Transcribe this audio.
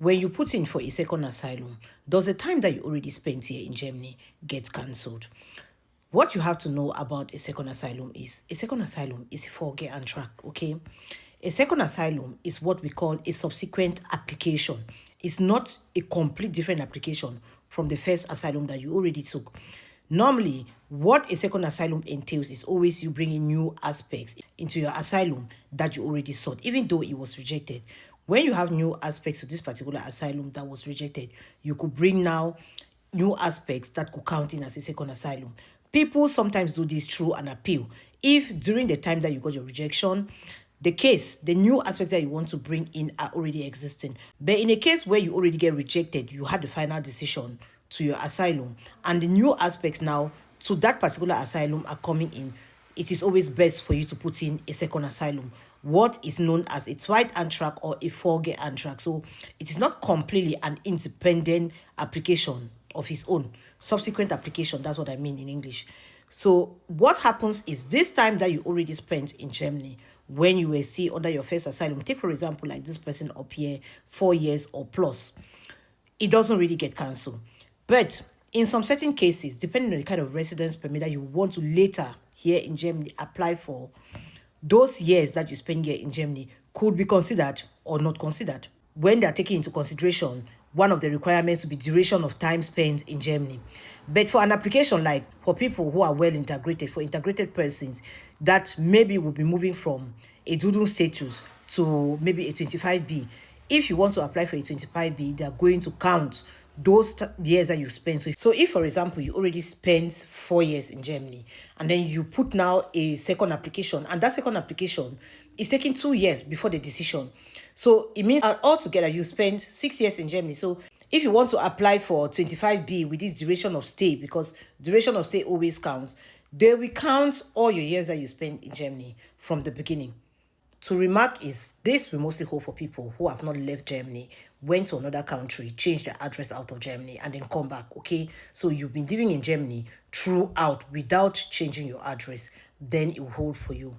When you put in for a second asylum, does the time that you already spent here in Germany get cancelled? What you have to know about a second asylum is a forget and track, okay? A second asylum is what we call a subsequent application. It's not a complete different application from the first asylum that you already took. Normally, what a second asylum entails is always you bringing new aspects into your asylum that you already sought, even though it was rejected. When you have new aspects to this particular asylum that was rejected, you could bring now new aspects that could count in as a second asylum. People sometimes do this through an appeal. If during the time that you got your rejection, the new aspects that you want to bring in are already existing. But in a case where you already get rejected, you had the final decision to your asylum, and the new aspects now to that particular asylum are coming in, it is always best for you to put in a second asylum, what is known as a Zweit Antrag or a Folgeantrag. So it is not completely an independent application of its own. Subsequent application, that's what I mean in English. So what happens is this time that you already spent in Germany when you were still under your first asylum, take for example like this person up here, 4 years or plus, it doesn't really get cancelled. But in some certain cases, depending on the kind of residence permit that you want to later here in Germany apply for, those years that you spend here in Germany could be considered or not considered. When they are taking into consideration, one of the requirements to be duration of time spent in Germany. But for an application like for people who are well integrated, for integrated persons that maybe will be moving from a Dudun status to maybe a 25B, if you want to apply for a 25B, they are going to count those years that you spent. So if, for example, you already spent 4 years in Germany and then you put now a second application, and that second application is taking 2 years before the decision. So it means altogether you spent 6 years in Germany. So if you want to apply for 25B with this duration of stay, because duration of stay always counts, they will count all your years that you spent in Germany from the beginning. To remark is this will mostly hold for people who have not left Germany, went to another country, changed their address out of Germany, and then come back, okay? So you've been living in Germany throughout without changing your address, then it will hold for you.